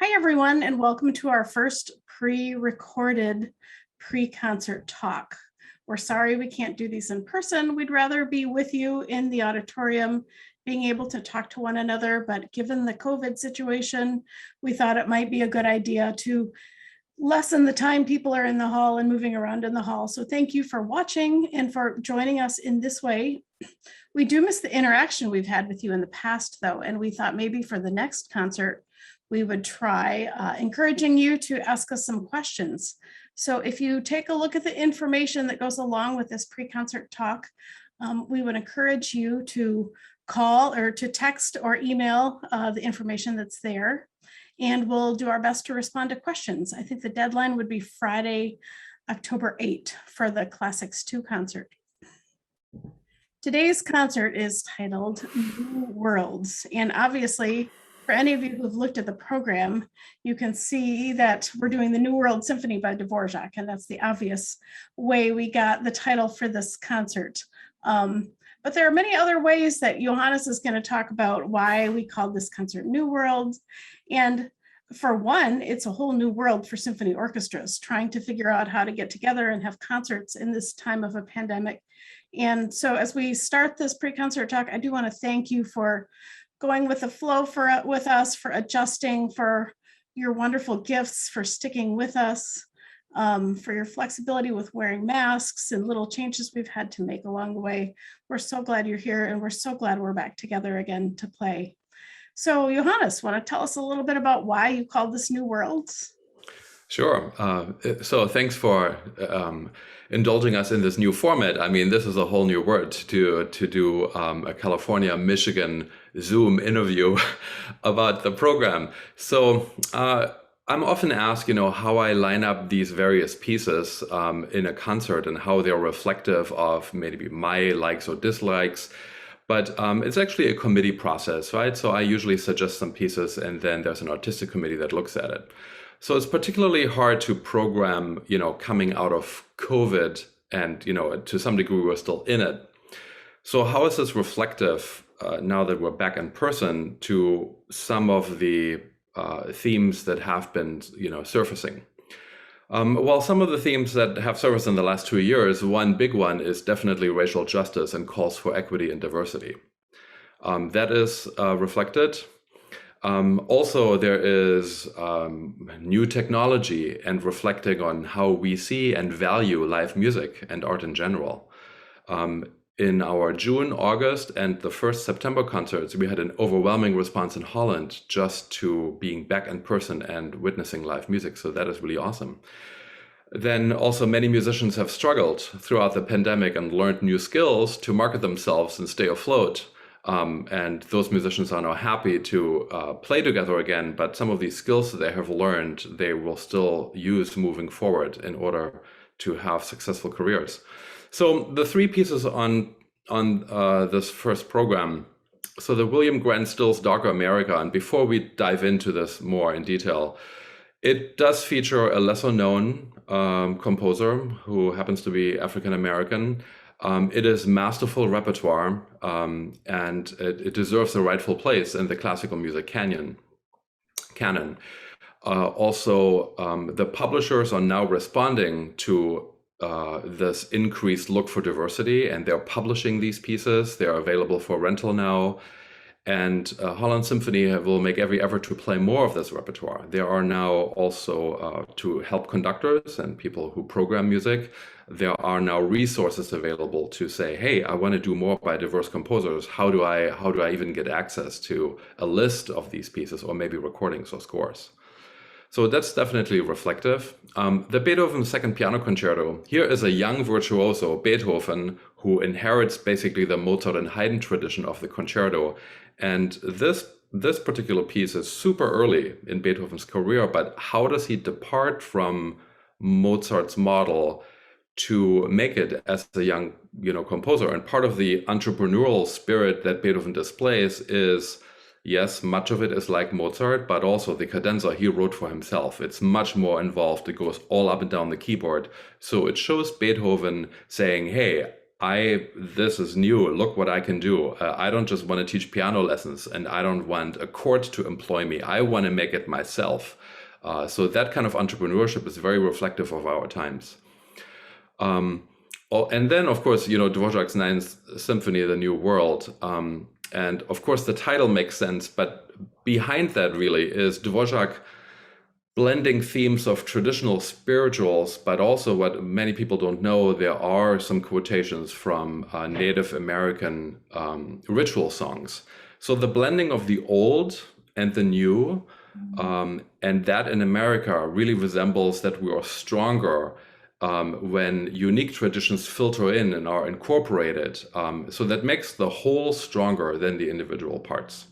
Hi, everyone, and welcome to our first pre-recorded pre-concert talk. We're sorry we can't do these in person. We'd rather be with you in the auditorium, being able to talk to one another, but given the COVID situation, we thought it might be a good idea to lessen the time people are in the hall and moving around in the hall. So thank you for watching and for joining us in this way. We do miss the interaction we've had with you in the past, though, and we thought maybe for the next concert, we would try encouraging you to ask us some questions. So if you take a look at the information that goes along with this pre-concert talk, we would encourage you to call or to text or email the information that's there, and we'll do our best to respond to questions. I think the deadline would be Friday, October 8th for the Classics 2 concert. Today's concert is titled New Worlds, and obviously, for any of you who've looked at the program, you can see that we're doing the New World Symphony by Dvorak, and that's the obvious way we got the title for this concert. But there are many other ways that Johannes is going to talk about why we called this concert New World. And for one, it's a whole new world for symphony orchestras, trying to figure out how to get together and have concerts in this time of a pandemic. And so as we start this pre-concert talk, I do want to thank you for going with the flow with us, for adjusting, for your wonderful gifts, for sticking with us, for your flexibility with wearing masks and little changes we've had to make along the way. We're so glad you're here, and we're so glad we're back together again to play. So Johannes, want to tell us a little bit about why you called this New Worlds? Sure. So thanks for indulging us in this new format. I mean, this is a whole new word to do a California, Michigan Zoom interview about the program. So I'm often asked, how I line up these various pieces in a concert and how they're reflective of maybe my likes or dislikes. But it's actually a committee process, right? So I usually suggest some pieces, and then there's an artistic committee that looks at it. So it's particularly hard to program, coming out of COVID, and, to some degree, we're still in it. So how is this reflective now that we're back in person to some of the themes that have been, surfacing? Well, some of the themes that have surfaced in the last 2 years, one big one is definitely racial justice and calls for equity and diversity. That is reflected. Also, there is new technology and reflecting on how we see and value live music and art in general. In our June, August, and the first September concerts, we had an overwhelming response in Holland just to being back in person and witnessing live music. So that is really awesome. Then also many musicians have struggled throughout the pandemic and learned new skills to market themselves and stay afloat. And those musicians are now happy to play together again, but some of these skills that they have learned, they will still use moving forward in order to have successful careers. So the three pieces on this first program, so the William Grant Stills Darker America, and before we dive into this more in detail, it does feature a lesser known composer who happens to be African American. It is masterful repertoire, and it deserves a rightful place in the classical music canon. Also, the publishers are now responding to this increased look for diversity, and they're publishing these pieces. They're available for rental now. And Holland Symphony will make every effort to play more of this repertoire. There are now also, to help conductors and people who program music, there are now resources available to say, hey, I want to do more by diverse composers. How do I even get access to a list of these pieces, or maybe recordings or scores? So that's definitely reflective. The Beethoven Second Piano Concerto, here is a young virtuoso, Beethoven, who inherits basically the Mozart and Haydn tradition of the concerto. And this particular piece is super early in Beethoven's career, but how does he depart from Mozart's model to make it as a young, composer? And part of the entrepreneurial spirit that Beethoven displays is, yes, much of it is like Mozart, but also the cadenza he wrote for himself. It's much more involved. It goes all up and down the keyboard. So it shows Beethoven saying, hey, this is new. Look what I can do. I don't just want to teach piano lessons, and I don't want a court to employ me. I want to make it myself. So that kind of entrepreneurship is very reflective of our times. And then, of course, Dvorak's Ninth Symphony, The New World. And of course, the title makes sense, but behind that really is Dvorak blending themes of traditional spirituals, but also what many people don't know, there are some quotations from Native American ritual songs. So the blending of the old and the new, and that in America really resembles that we are stronger when unique traditions filter in and are incorporated. So that makes the whole stronger than the individual parts.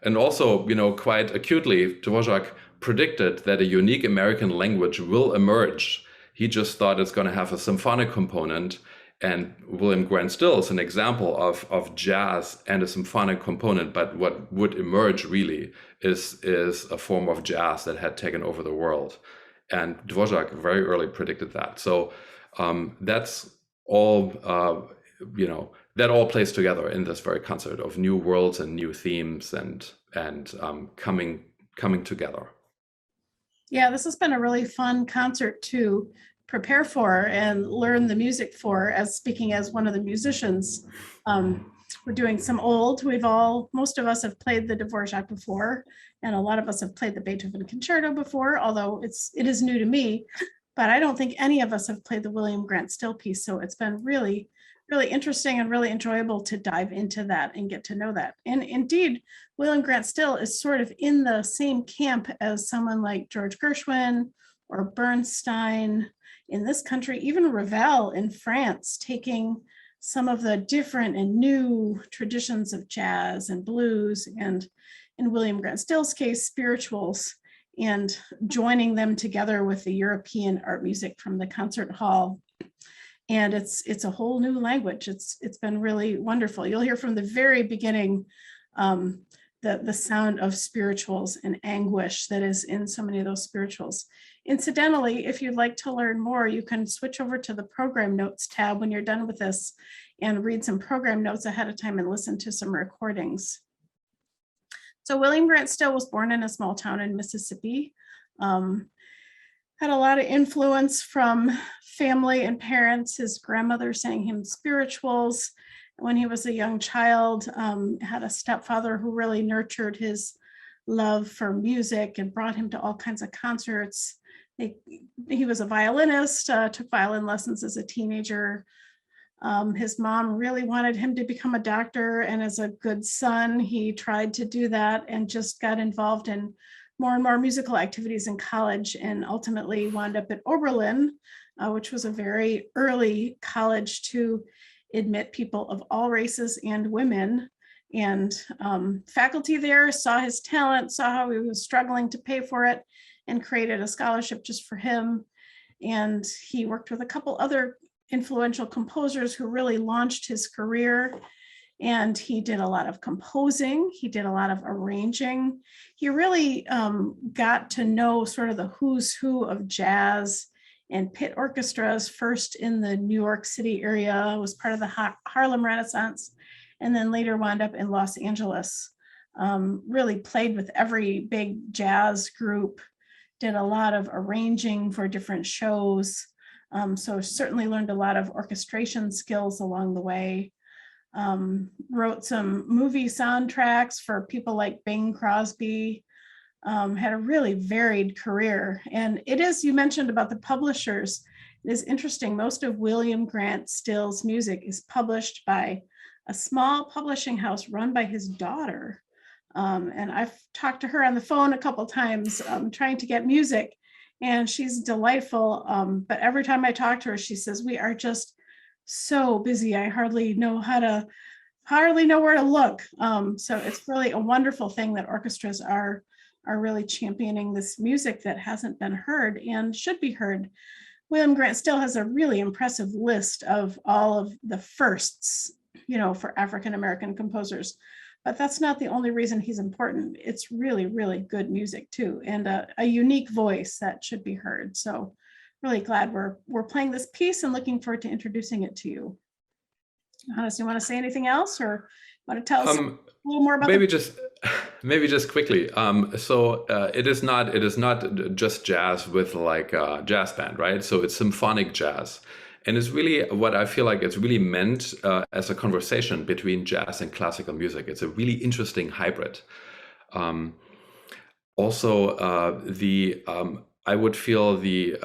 And also, quite acutely, Dvorak predicted that a unique American language will emerge. He just thought it's going to have a symphonic component. And William Grant Still is an example of jazz and a symphonic component. But what would emerge really is a form of jazz that had taken over the world. And Dvorak very early predicted that. So that's all, that all plays together in this very concert of new worlds and new themes and coming together. Yeah, this has been a really fun concert to prepare for and learn the music for, speaking as one of the musicians. We're doing some old. Most of us have played the Dvorak before, and a lot of us have played the Beethoven Concerto before, although it is new to me, but I don't think any of us have played the William Grant Still piece. So it's been really, really interesting and really enjoyable to dive into that and get to know that. And indeed, William Grant Still is sort of in the same camp as someone like George Gershwin or Bernstein in this country, even Ravel in France, taking some of the different and new traditions of jazz and blues, and in William Grant Still's case, spirituals, and joining them together with the European art music from the concert hall. And it's a whole new language. It's been really wonderful. You'll hear from the very beginning the sound of spirituals and anguish that is in so many of those spirituals. Incidentally, if you'd like to learn more, you can switch over to the program notes tab when you're done with this and read some program notes ahead of time and listen to some recordings. So William Grant Still was born in a small town in Mississippi. Had a lot of influence from family and parents. His grandmother sang him spirituals when he was a young child, had a stepfather who really nurtured his love for music and brought him to all kinds of concerts. He was a violinist, took violin lessons as a teenager. His mom really wanted him to become a doctor, and as a good son, he tried to do that and just got involved in more and more musical activities in college, and ultimately wound up at Oberlin, which was a very early college to admit people of all races and women. And faculty there saw his talent, saw how he was struggling to pay for it, and created a scholarship just for him. And he worked with a couple other influential composers who really launched his career. And he did a lot of composing. He did a lot of arranging. He really got to know sort of the who's who of jazz and pit orchestras, first in the New York City area, was part of the Harlem Renaissance, and then later wound up in Los Angeles. Really played with every big jazz group, did a lot of arranging for different shows. So certainly learned a lot of orchestration skills along the way. Wrote some movie soundtracks for people like Bing Crosby. Had a really varied career. And it is, you mentioned about the publishers, it is interesting. Most of William Grant Still's music is published by a small publishing house run by his daughter. And I've talked to her on the phone a couple times trying to get music, and she's delightful. But every time I talk to her, she says, we are just so busy. I hardly know where to look. So it's really a wonderful thing that orchestras are really championing this music that hasn't been heard and should be heard. William Grant Still has a really impressive list of all of the firsts, for African-American composers, but that's not the only reason he's important. It's really, really good music too, and a unique voice that should be heard. So really glad we're playing this piece and looking forward to introducing it to you. Hannes, you want to say anything else, or want to tell us a Um, little more about maybe the? just maybe just quickly. It is not just jazz with like a jazz band, right? So it's symphonic jazz, and it's really what I feel like it's really meant as a conversation between jazz and classical music. It's a really interesting hybrid. Um, Also, the I would feel the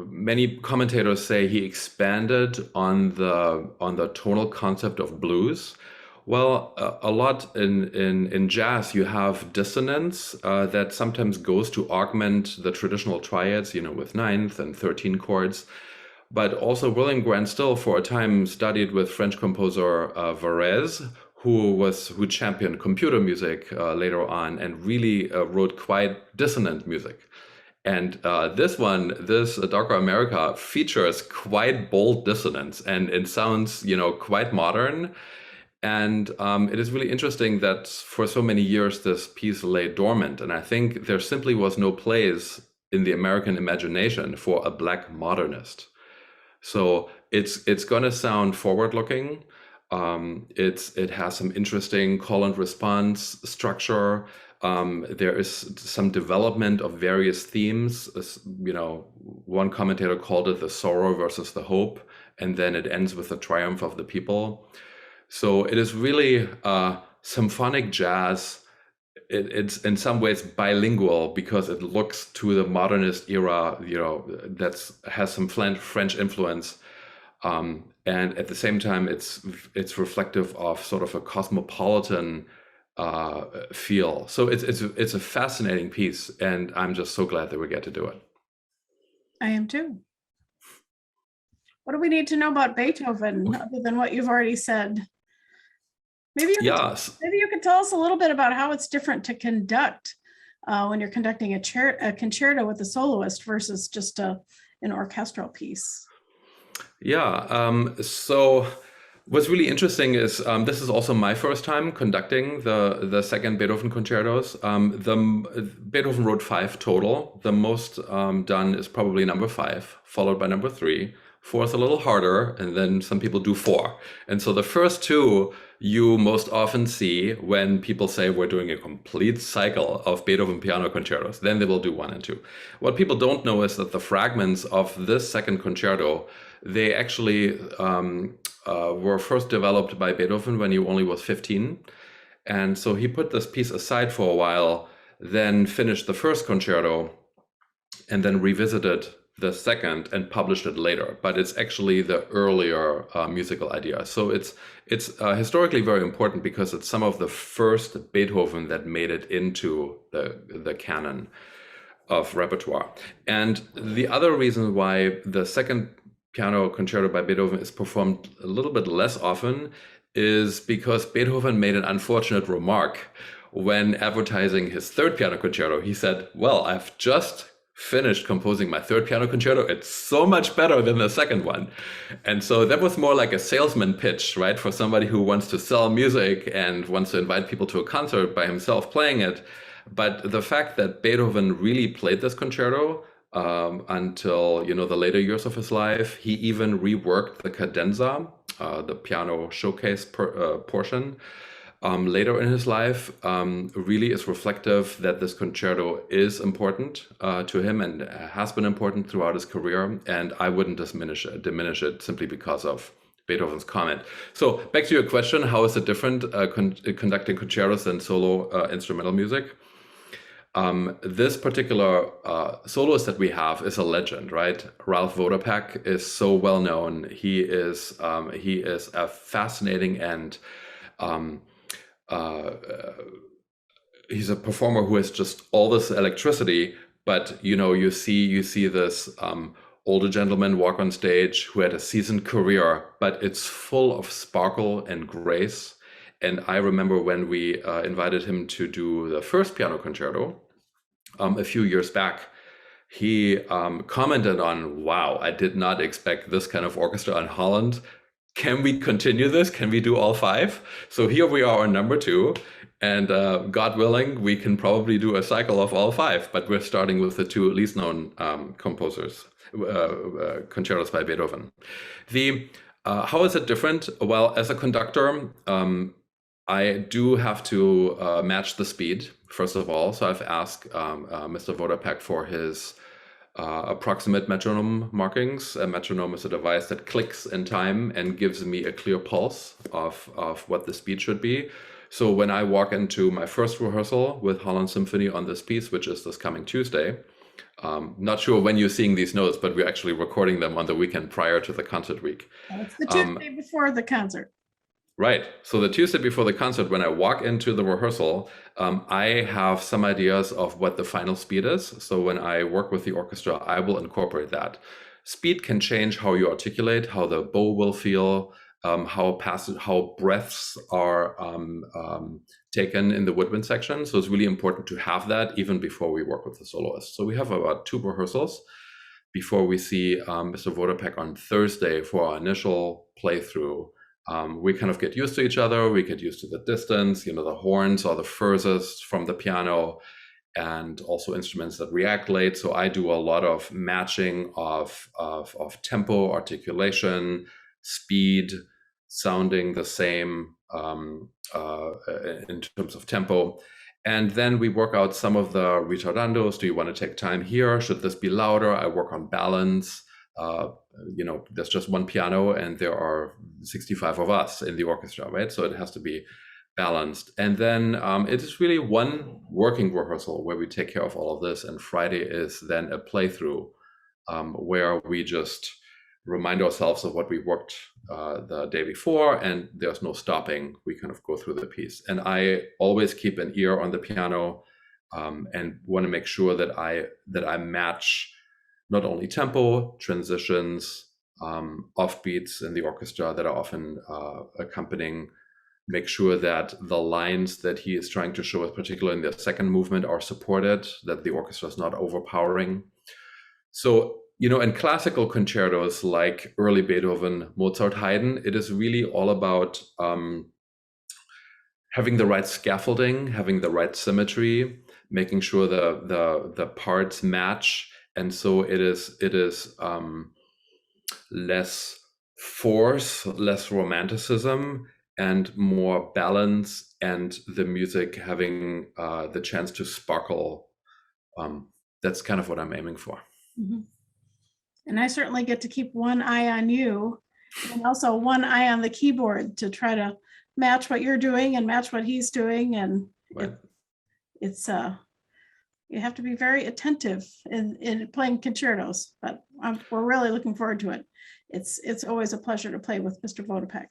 many commentators say he expanded on the tonal concept of blues. Well, a lot in jazz, you have dissonance that sometimes goes to augment the traditional triads, with ninth and 13 chords. But also, William Grant Still, for a time, studied with French composer Varese, who championed computer music later on, and really wrote quite dissonant music. And this Darker America features quite bold dissonance, and it sounds, quite modern. And it is really interesting that for so many years this piece lay dormant, and I think there simply was no place in the American imagination for a black modernist. So it's gonna sound forward-looking. It has some interesting call and response structure. There is some development of various themes. One commentator called it the sorrow versus the hope, and then it ends with the triumph of the people. So it is really symphonic jazz. It's in some ways bilingual because it looks to the modernist era, that has some French influence, and at the same time, it's reflective of sort of a cosmopolitan feel. So it's a fascinating piece, and I'm just so glad that we get to do it. I am too. What do we need to know about Beethoven other than what you've already said? Maybe you could tell us a little bit about how it's different to conduct when you're conducting a concerto with a soloist versus just an orchestral piece. Yeah. So what's really interesting is this is also my first time conducting the second Beethoven concertos. Beethoven wrote 5 total. The most done is probably number 5, followed by number 3. 4 is a little harder, and then some people do 4. And so the first 2 you most often see when people say we're doing a complete cycle of Beethoven piano concertos. Then they will do 1 and 2. What people don't know is that the fragments of this second concerto, they actually were first developed by Beethoven when he only was 15. And so he put this piece aside for a while, then finished the first concerto, and then revisited the second and published it later. But it's actually the earlier musical idea. So it's historically very important because it's some of the first Beethoven that made it into the canon of repertoire. And the other reason why the second piano concerto by Beethoven is performed a little bit less often is because Beethoven made an unfortunate remark when advertising his third piano concerto. He said, well, I've just finished composing my third piano concerto. It's so much better than the second one. And so that was more like a salesman pitch, right? For somebody who wants to sell music and wants to invite people to a concert by himself playing it. But the fact that Beethoven really played this concerto until the later years of his life, he even reworked the cadenza, the piano showcase portion, later in his life, really is reflective that this concerto is important to him and has been important throughout his career. And I wouldn't diminish it simply because of Beethoven's comment. So back to your question, how is it different conducting concertos than solo instrumental music? This particular soloist that we have is a legend, right? Ralph Vodapak is so well known. He is a fascinating and he's a performer who has just all this electricity. But you see this older gentleman walk on stage who had a seasoned career, but it's full of sparkle and grace. And I remember when we invited him to do the first piano concerto a few years back, he commented on, wow, I did not expect this kind of orchestra in Holland. Can we continue this? Can we do all 5? So here we are on number 2. And God willing, we can probably do a cycle of all 5. But we're starting with the 2 least known concertos by Beethoven. How is it different? Well, as a conductor, I do have to match the speed, first of all. So I've asked Mr. Vodopek for his approximate metronome markings. A metronome is a device that clicks in time and gives me a clear pulse of what the speed should be. So when I walk into my first rehearsal with Holland Symphony on this piece, which is this coming Tuesday, not sure when you're seeing these notes, but we're actually recording them on the weekend prior to the concert week. It's the Tuesday before the concert. Right. So the Tuesday before the concert, when I walk into the rehearsal, I have some ideas of what the final speed is. So when I work with the orchestra, I will incorporate that. Speed can change how you articulate, how the bow will feel, how breaths are taken in the woodwind section. So it's really important to have that even before we work with the soloist. So we have about 2 rehearsals before we see Mr. Vodopek on Thursday for our initial playthrough. We kind of get used to each other. We get used to the distance, the horns are the furthest from the piano, and also instruments that react late. So I do a lot of matching of tempo, articulation, speed, sounding the same in terms of tempo. And then we work out some of the ritardandos. Do you want to take time here? Should this be louder? I work on balance. There's just one piano and there are 65 of us in the orchestra, right? So it has to be balanced. And then it is really one working rehearsal where we take care of all of this. And Friday is then a playthrough where we just remind ourselves of what we worked the day before, and there's no stopping. We kind of go through the piece. And I always keep an ear on the piano and want to make sure that I match not only tempo, transitions, offbeats in the orchestra that are often accompanying, make sure that the lines that he is trying to show us, particularly in the second movement, are supported, that the orchestra is not overpowering. So, in classical concertos like early Beethoven, Mozart, Haydn, it is really all about having the right scaffolding, having the right symmetry, making sure the parts match. And so it is less force, less romanticism, and more balance, and the music having the chance to sparkle. That's kind of what I'm aiming for. Mm-hmm. And I certainly get to keep one eye on you and also one eye on the keyboard to try to match what you're doing and match what he's doing. And right. It's you have to be very attentive in playing concertos, but we're really looking forward to it. It's always a pleasure to play with Mr. Vodopek.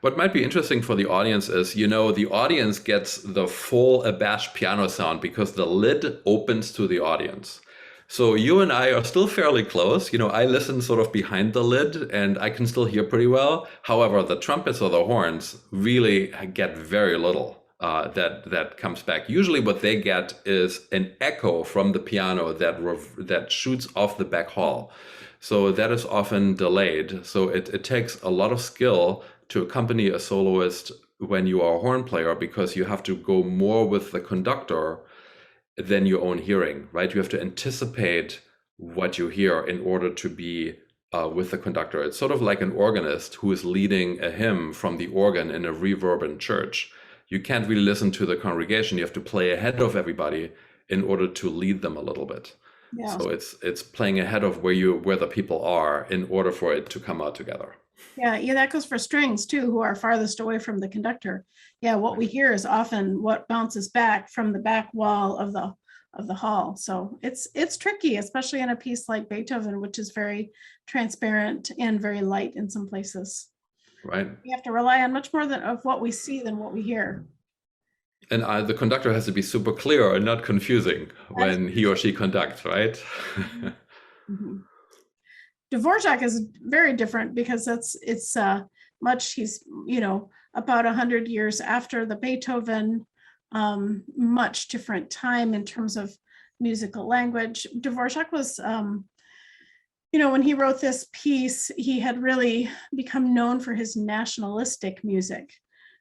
What might be interesting for the audience is, the audience gets the full abashed piano sound because the lid opens to the audience. So you and I are still fairly close. I listen sort of behind the lid and I can still hear pretty well. However, the trumpets or the horns really get very little that comes back. Usually what they get is an echo from the piano that shoots off the back hall. So that is often delayed. So it takes a lot of skill to accompany a soloist when you are a horn player, because you have to go more with the conductor than your own hearing, right? You have to anticipate what you hear in order to be with the conductor. It's sort of like an organist who is leading a hymn from the organ in a reverberant church. You can't really listen to the congregation. You have to play ahead of everybody in order to lead them a little bit. Yeah. So it's playing ahead of where the people are in order for it to come out together. Yeah, that goes for strings too, who are farthest away from the conductor. Yeah, what we hear is often what bounces back from the back wall of the hall. So it's tricky, especially in a piece like Beethoven, which is very transparent and very light in some places. Right. We have to rely on much more of what we see than what we hear. And the conductor has to be super clear and not confusing when he or she conducts, right? Mm-hmm. Dvorak is very different because he's about 100 years after the Beethoven, much different time in terms of musical language. Dvorak was, when he wrote this piece, he had really become known for his nationalistic music.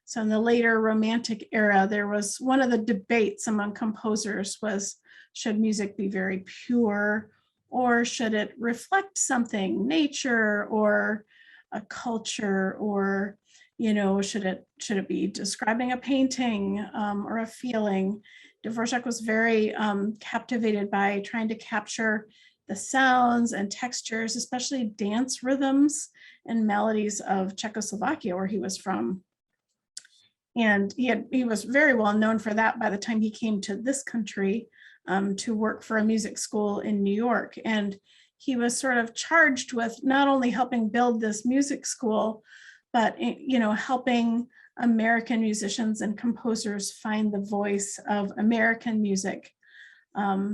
So in the later Romantic era, there was one of the debates among composers was, should music be very pure, or should it reflect something, nature, or a culture, or should it be describing a painting, or a feeling. Dvorak was very captivated by trying to capture the sounds and textures, especially dance rhythms and melodies of Czechoslovakia, where he was from. And he was very well known for that by the time he came to this country to work for a music school in New York. And he was sort of charged with not only helping build this music school, but helping American musicians and composers find the voice of American music.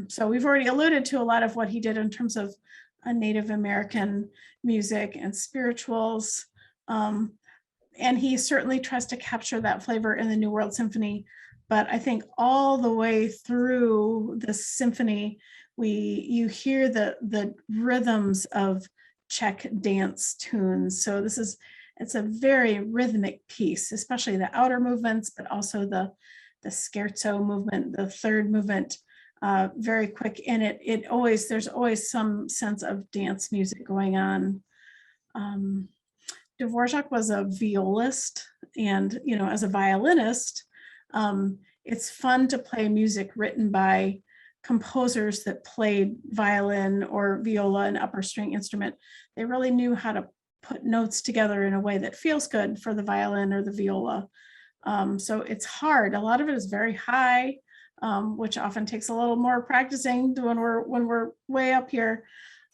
So we've already alluded to a lot of what he did in terms of Native American music and spirituals. And he certainly tries to capture that flavor in the New World Symphony. But I think all the way through the symphony, you hear the rhythms of Czech dance tunes. So it's a very rhythmic piece, especially the outer movements, but also the scherzo movement, the third movement, very quick. And there's always some sense of dance music going on. Dvorak was a violist, and as a violinist, it's fun to play music written by composers that played violin or viola, an upper string instrument. They really knew how to put notes together in a way that feels good for the violin or the viola. So it's hard. A lot of it is very high, which often takes a little more practicing when we're way up here.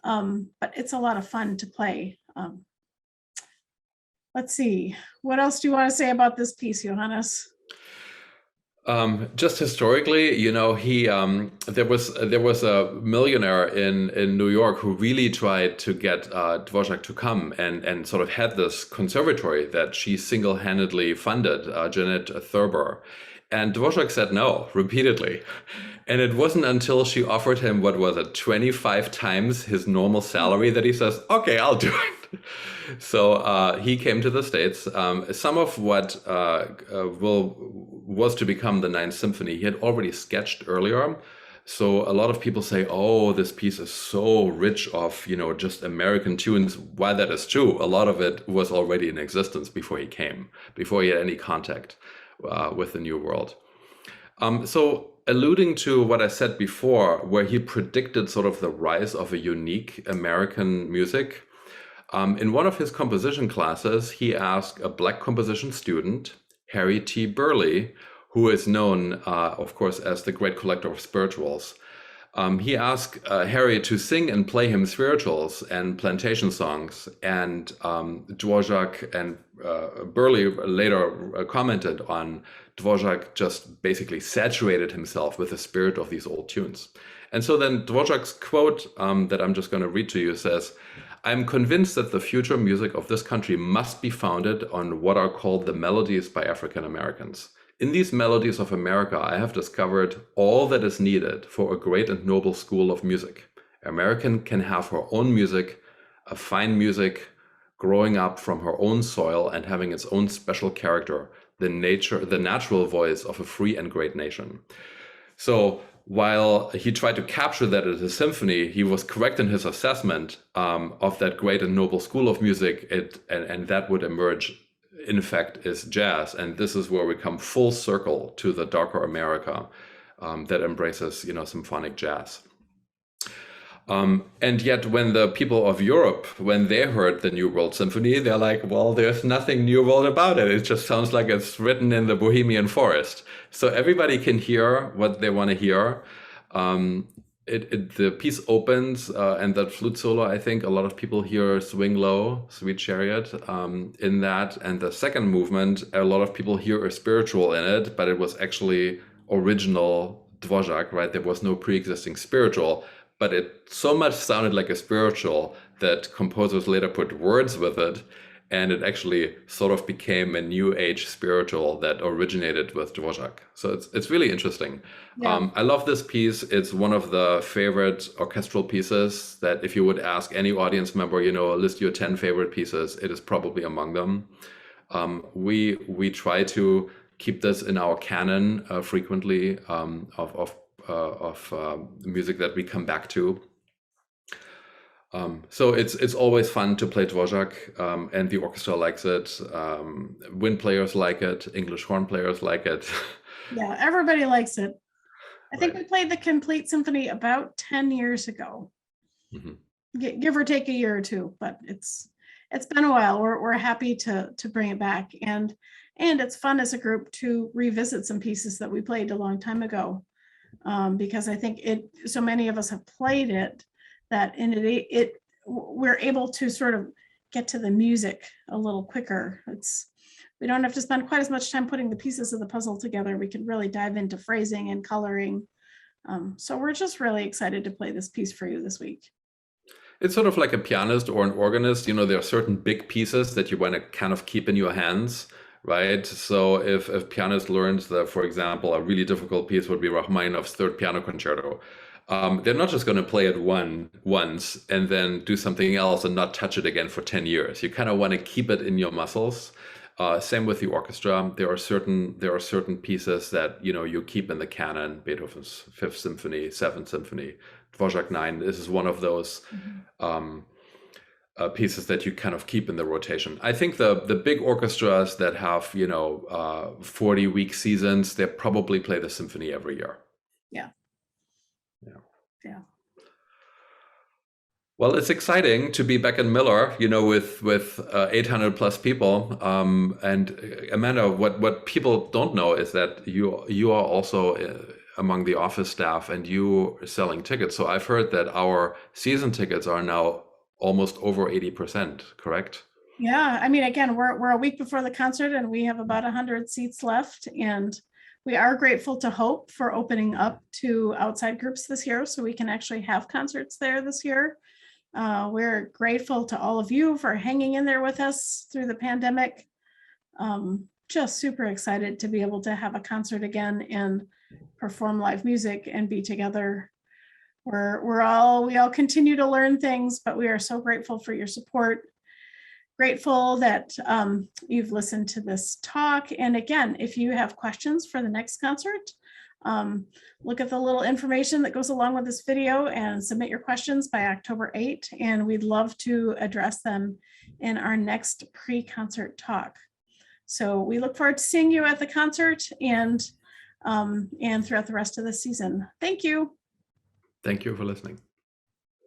But it's a lot of fun to play. Let's see. What else do you want to say about this piece, Johannes? Just historically, there was a millionaire in New York who really tried to get Dvorak to come and sort of had this conservatory that she single-handedly funded, Janet Thurber. And Dvorak said no repeatedly. And it wasn't until she offered him, 25 times his normal salary, that he says, okay, I'll do it. So he came to the States. Some of what was to become the Ninth Symphony, he had already sketched earlier. So a lot of people say, oh, this piece is so rich of, just American tunes. While that is true, a lot of it was already in existence before he came, before he had any contact with the New World. So alluding to what I said before, where he predicted sort of the rise of a unique American music, in one of his composition classes, he asked a Black composition student, Harry T. Burleigh, who is known, of course, as the great collector of spirituals. He asked Harry to sing and play him spirituals and plantation songs, and Dvorak and Burleigh later commented on Dvorak just basically saturated himself with the spirit of these old tunes. And so then Dvorak's quote that I'm just going to read to you says, "I'm convinced that the future music of this country must be founded on what are called the melodies by African Americans. In these melodies of America, I have discovered all that is needed for a great and noble school of music. American can have her own music, a fine music, growing up from her own soil and having its own special character, the natural voice of a free and great nation." So while he tried to capture that as a symphony, he was correct in his assessment of that great and noble school of music, and that would emerge, in fact, is jazz. And this is where we come full circle to the darker America that embraces, symphonic jazz. And yet when the people of Europe, when they heard the New World Symphony, they're like, well, there's nothing New World about it. It just sounds like it's written in the Bohemian forest. So everybody can hear what they want to hear. The piece opens and that flute solo, I think a lot of people hear Swing Low, Sweet Chariot in that. And the second movement, a lot of people hear a spiritual in it, but it was actually original Dvorak, right? There was no pre-existing spiritual. But it so much sounded like a spiritual that composers later put words with it, and it actually sort of became a new age spiritual that originated with Dvorak. So it's really interesting. Yeah. I love this piece. It's one of the favorite orchestral pieces that if you would ask any audience member, list your 10 favorite pieces, it is probably among them. We try to keep this in our canon frequently of music that we come back to. So it's always fun to play Dvorak, and the orchestra likes it. Wind players like it. English horn players like it. Yeah, everybody likes it. I think Right. we played the complete symphony about 10 years ago, Mhm. give or take a year or two, but it's been a while. We're happy to bring it back, and it's fun as a group to revisit some pieces that we played a long time ago, because I think so many of us have played it that we're able to sort of get to the music a little quicker. We don't have to spend quite as much time putting the pieces of the puzzle together. We can really dive into phrasing and coloring. So we're just really excited to play this piece for you this week. It's sort of like a pianist or an organist. There are certain big pieces that you want to kind of keep in your hands, right? So if pianist learns that, for example, a really difficult piece would be Rachmaninoff's Third Piano Concerto. They're not just going to play it once and then do something else and not touch it again for 10 years. You kind of want to keep it in your muscles. Same with the orchestra. There are certain pieces that you keep in the canon. Beethoven's Fifth Symphony, Seventh Symphony, Dvorak 9. This is one of those pieces that you kind of keep in the rotation. I think the big orchestras that have 40-week seasons, they probably play the symphony every year. Yeah. Yeah. Yeah. Well, it's exciting to be back in Miller, with 800 plus people. And Amanda, what people don't know is that you are also among the office staff, and you are selling tickets. So I've heard that our season tickets are now almost over 80%, correct? Yeah, I mean, again, we're a week before the concert, and we have about 100 seats left, and we are grateful to Hope for opening up to outside groups this year, so we can actually have concerts there this year. We're grateful to all of you for hanging in there with us through the pandemic. Just super excited to be able to have a concert again and perform live music and be together. We all continue to learn things, but we are so grateful for your support. Grateful that you've listened to this talk. And again, if you have questions for the next concert, look at the little information that goes along with this video and submit your questions by October 8th. And we'd love to address them in our next pre-concert talk. So we look forward to seeing you at the concert and throughout the rest of the season. Thank you. Thank you for listening.